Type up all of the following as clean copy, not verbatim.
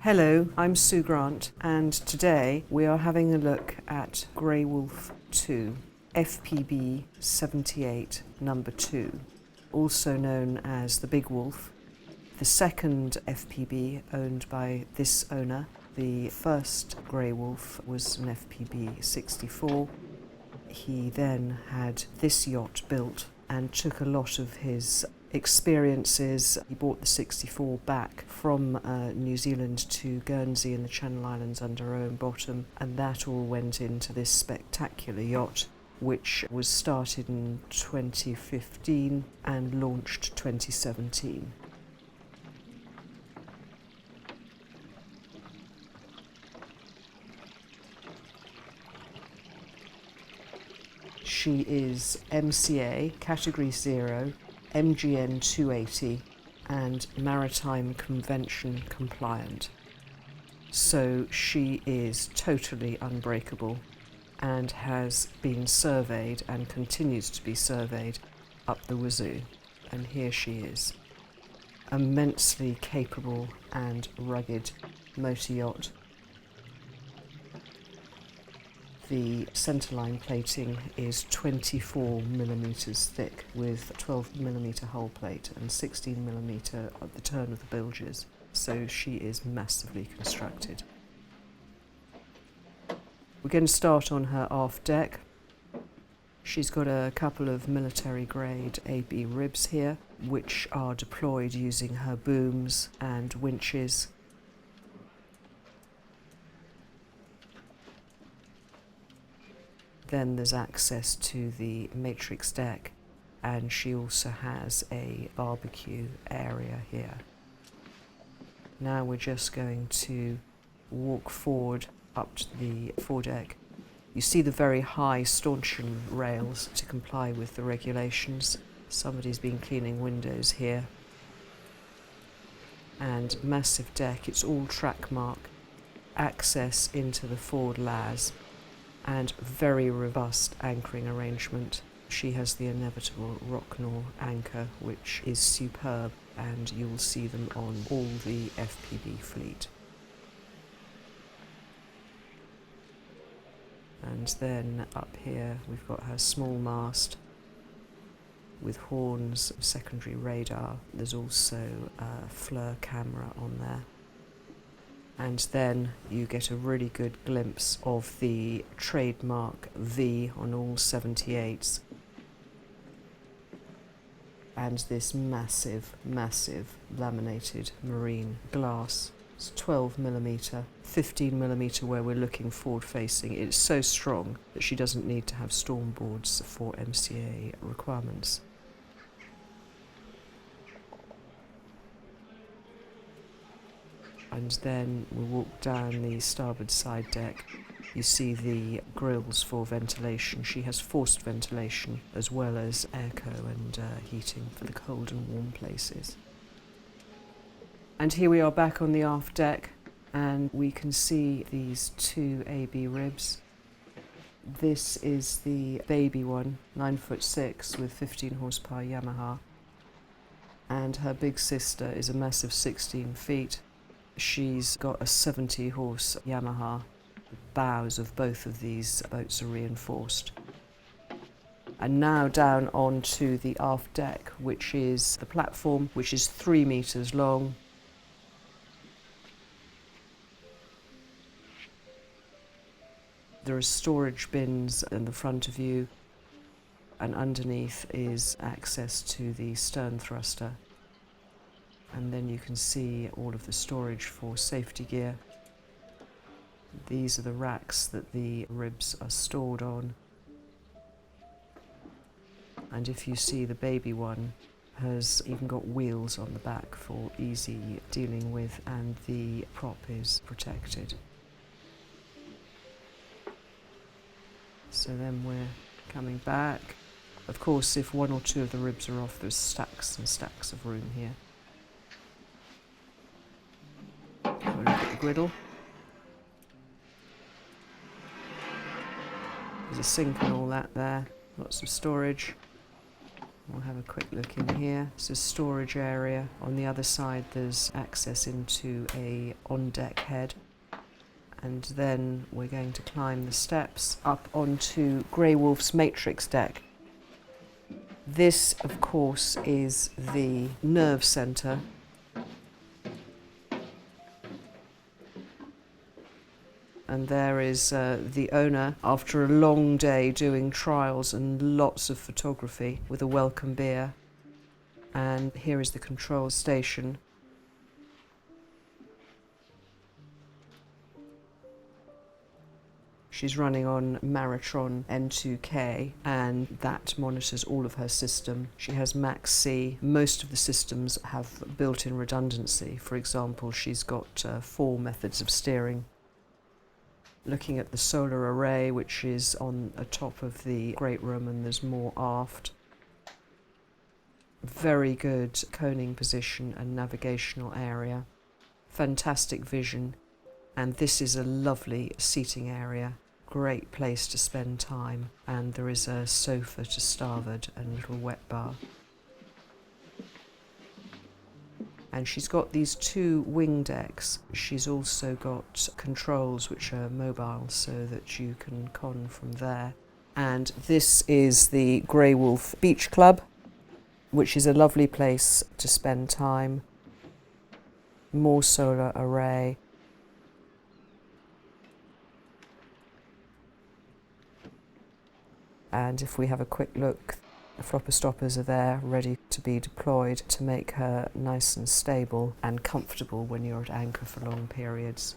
Hello, I'm Sue Grant, and today we are having a look at Grey Wolf 2, FPB 78 number 2, also known as the Big Wolf, the second FPB owned by this owner. The first Grey Wolf was an FPB 64. He then had this yacht built and took a lot of his experiences. He brought the 64 back from New Zealand to Guernsey and the Channel Islands under Owen Bottom, and that all went into this spectacular yacht, which was started in 2015 and launched 2017. She is MCA Category 0, MGN 280 and Maritime Convention compliant. So she is totally unbreakable and has been surveyed and continues to be surveyed up the wazoo. And here she is. Immensely capable and rugged motor yacht. The centerline plating is 24 millimeters thick with 12 millimeter hull plate and 16 millimeter at the turn of the bilges, so she is massively constructed. We're going to start on her aft deck. She's got a couple of military grade AB ribs here, which are deployed using her booms and winches. Then there's access to the matrix deck, and she also has a barbecue area here. Now we're just going to walk forward up to the foredeck. You see the very high stanchion rails to comply with the regulations. Somebody's been cleaning windows here. And massive deck, it's all track mark. Access into the forward LAS. And very robust anchoring arrangement. She has the inevitable Rocknor anchor, which is superb, and you'll see them on all the FPB fleet. And then up here we've got her small mast with horns, secondary radar. There's also a FLIR camera on there. And then you get a really good glimpse of the trademark V on all 78s. And this massive, massive laminated marine glass. It's 12 millimeter, 15 millimeter where we're looking forward facing. It's so strong that she doesn't need to have storm boards for MCA requirements. And then we walk down the starboard side deck. You see the grills for ventilation. She has forced ventilation as well as airco and heating for the cold and warm places. And here we are back on the aft deck, and we can see these two AB ribs. This is the baby one, 9'6" with 15 horsepower Yamaha. And her big sister is a massive 16 feet. She's got a 70 horse Yamaha. The bows of both of these boats are reinforced. And now down onto the aft deck, which is the platform, which is 3 meters long. There are storage bins in the front of you, and underneath is access to the stern thruster. And then you can see all of the storage for safety gear. These are the racks that the ribs are stored on. And if you see, the baby one has even got wheels on the back for easy dealing with, and the prop is protected. So then we're coming back. Of course, if one or two of the ribs are off, there's stacks and stacks of room here. Have a look at the griddle. There's a sink and all that there, lots of storage. We'll have a quick look in here. It's a storage area. On the other side there's access into a on-deck head. And then we're going to climb the steps up onto Grey Wolf's matrix deck. This, of course, is the nerve centre. And there is the owner, after a long day doing trials and lots of photography, with a welcome beer. And here is the control station. She's running on Maritron N2K, and that monitors all of her system. She has Max C. Most of the systems have built-in redundancy. For example, she's got 4 methods of steering. Looking at the solar array, which is on the top of the great room, and there's more aft. Very good coning position and navigational area. Fantastic vision, and this is a lovely seating area. Great place to spend time, and there is a sofa to starboard and a little wet bar. And she's got these 2 wing decks. She's also got controls which are mobile so that you can con from there. And this is the Grey Wolf Beach Club, which is a lovely place to spend time. More solar array. And if we have a quick look, the flopper stoppers are there, ready to be deployed to make her nice and stable and comfortable when you're at anchor for long periods.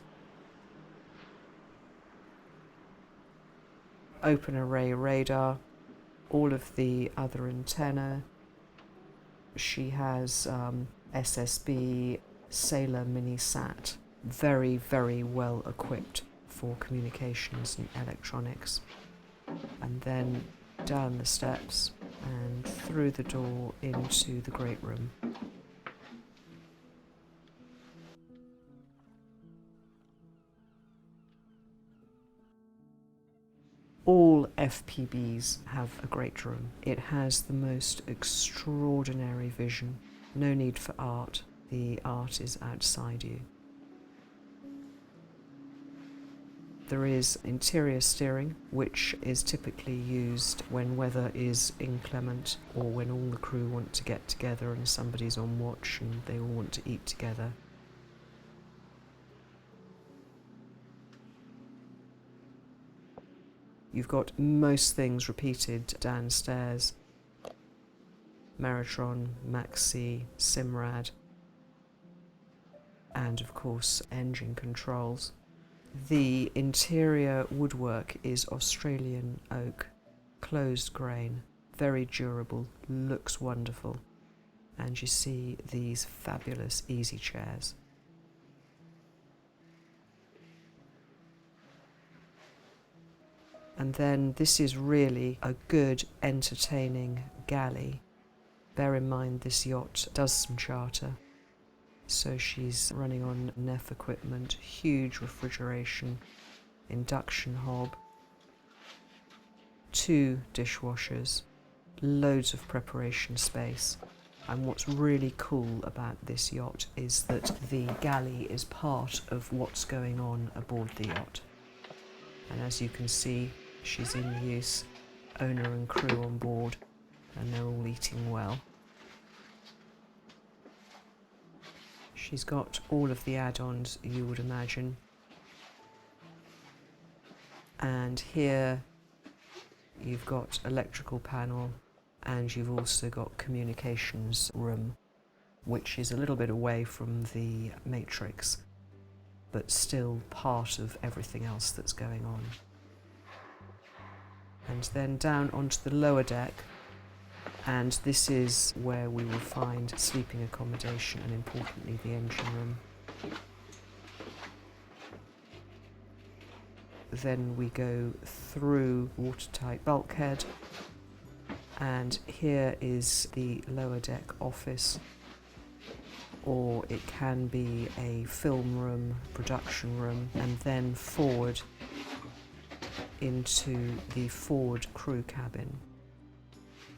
Open array radar, all of the other antenna. She has SSB Sailor Mini Sat, very, very well equipped for communications and electronics. And then down the steps and through the door into the great room. All FPBs have a great room. It has the most extraordinary vision. No need for art. The art is outside you. There is interior steering, which is typically used when weather is inclement or when all the crew want to get together and somebody's on watch and they all want to eat together. You've got most things repeated downstairs. Maritron, Maxi, Simrad, and of course engine controls. The interior woodwork is Australian oak, closed grain, very durable, looks wonderful. And you see these fabulous easy chairs. And then this is really a good, entertaining galley. Bear in mind this yacht does some charter. So she's running on NEF equipment, huge refrigeration, induction hob, 2 dishwashers, loads of preparation space. And what's really cool about this yacht is that the galley is part of what's going on aboard the yacht. And as you can see, she's in use, owner and crew on board, and they're all eating well. She's got all of the add-ons you would imagine. And here you've got electrical panel, and you've also got communications room, which is a little bit away from the matrix, but still part of everything else that's going on. And then down onto the lower deck, and this is where we will find sleeping accommodation and importantly the engine room. Then we go through watertight bulkhead, and here is the lower deck office, or it can be a film room, production room, and then forward into the forward crew cabin,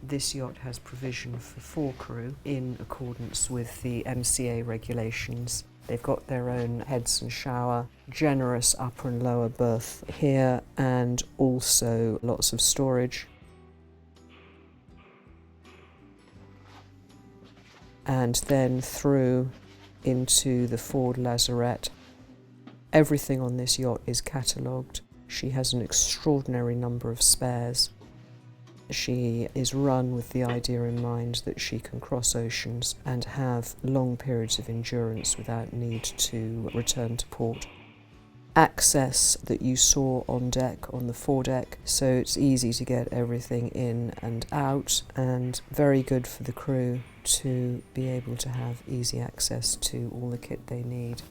This yacht has provision for 4 crew in accordance with the MCA regulations. They've got their own heads and shower, generous upper and lower berth here, and also lots of storage. And then through into the forward lazarette. Everything on this yacht is catalogued. She has an extraordinary number of spares. She is run with the idea in mind that she can cross oceans and have long periods of endurance without need to return to port. Access that you saw on deck, on the foredeck, so it's easy to get everything in and out, and very good for the crew to be able to have easy access to all the kit they need.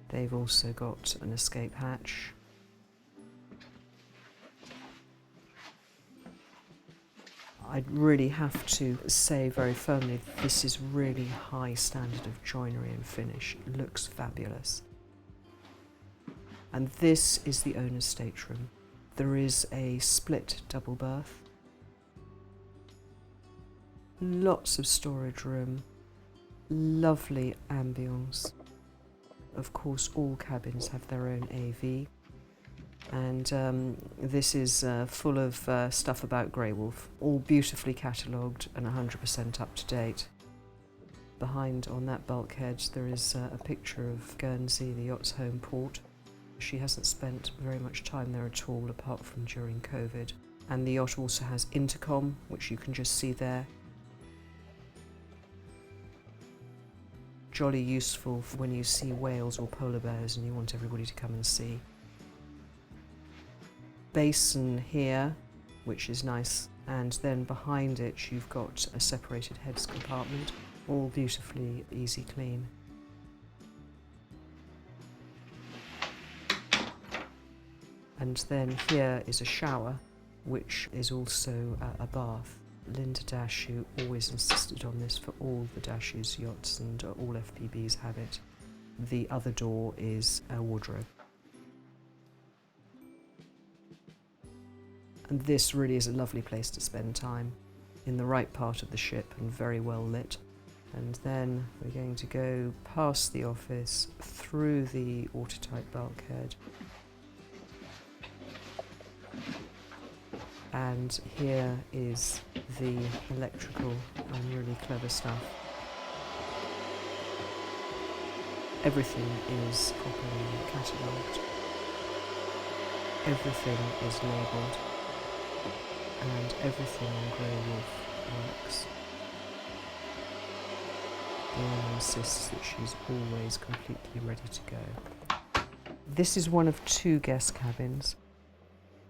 They've also got an escape hatch. I'd really have to say very firmly, this is really high standard of joinery and finish. It looks fabulous. And this is the owner's stateroom. There is a split double berth. Lots of storage room. Lovely ambience. Of course, all cabins have their own AV. And this is full of stuff about Grey Wolf, all beautifully catalogued and 100% up to date. Behind on that bulkhead there is a picture of Guernsey, the yacht's home port. She hasn't spent very much time there at all apart from during COVID. And the yacht also has intercom, which you can just see there. Jolly useful for when you see whales or polar bears and you want everybody to come and see. Basin here, which is nice, and then behind it you've got a separated heads compartment, all beautifully easy clean. And then here is a shower, which is also a bath. Linda Dashu always insisted on this for all the Dashu's yachts, and all FPBs have it. The other door is a wardrobe. And this really is a lovely place to spend time, in the right part of the ship and very well lit. And then we're going to go past the office, through the watertight bulkhead. And here is the electrical and really clever stuff. Everything is properly catalogued. Everything is labelled. And everything on Grey Wolf works. The owner insists that she's always completely ready to go. This is one of 2 guest cabins.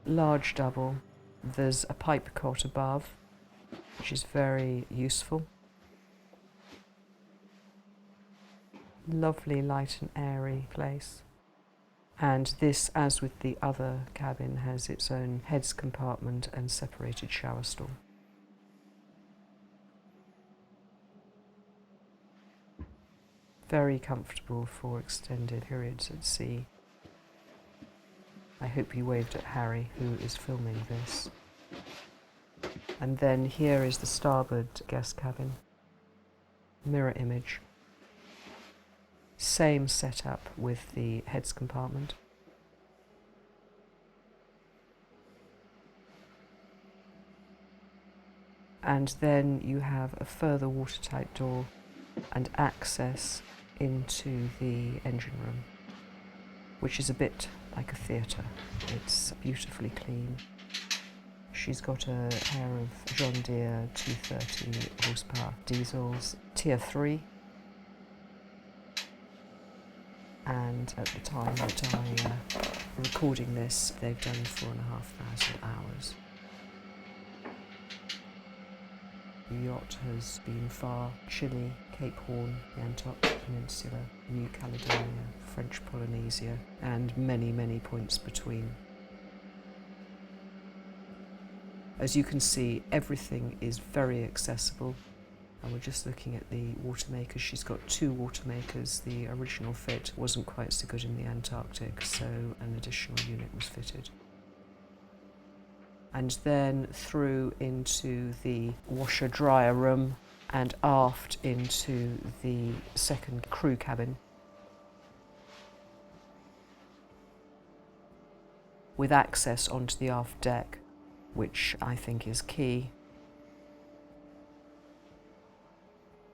Large double. There's a pipe cot above, which is very useful. Lovely light and airy place. And this, as with the other cabin, has its own heads compartment and separated shower stall. Very comfortable for extended periods at sea. I hope you waved at Harry, who is filming this. And then here is the starboard guest cabin. Mirror image. Same setup with the heads compartment. And then you have a further watertight door and access into the engine room, which is a bit like a theatre. It's beautifully clean. She's got a pair of John Deere 230 horsepower diesels, tier 3. And at the time that I'm recording this, they've done 4,500 hours. The yacht has been far: Chile, Cape Horn, the Antarctic Peninsula, New Caledonia, French Polynesia, and many, many points between. As you can see, everything is very accessible. And we're just looking at the water makers. She's got 2 water makers. The original fit wasn't quite so good in the Antarctic, so an additional unit was fitted. And then through into the washer dryer room and aft into the second crew cabin, with access onto the aft deck, which I think is key.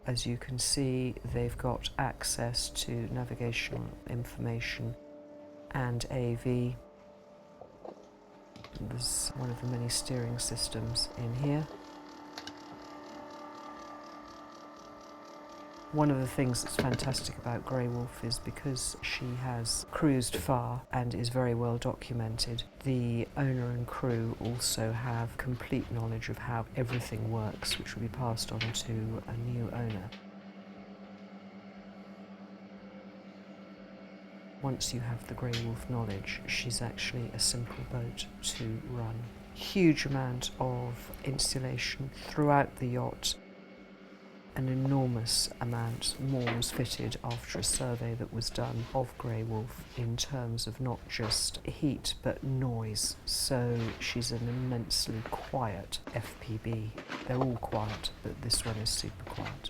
As you can see, they've got access to navigational information and AV. There's one of the many steering systems in here. One of the things that's fantastic about Grey Wolf is because she has cruised far and is very well documented, the owner and crew also have complete knowledge of how everything works, which will be passed on to a new owner. Once you have the Grey Wolf knowledge, she's actually a simple boat to run. Huge amount of insulation throughout the yacht. An enormous amount more was fitted after a survey that was done of Grey Wolf in terms of not just heat but noise. So she's an immensely quiet FPB. They're all quiet, but this one is super quiet.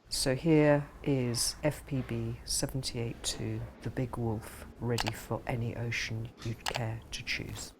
So here is FPB 78-2, the Big Wolf, ready for any ocean you'd care to choose.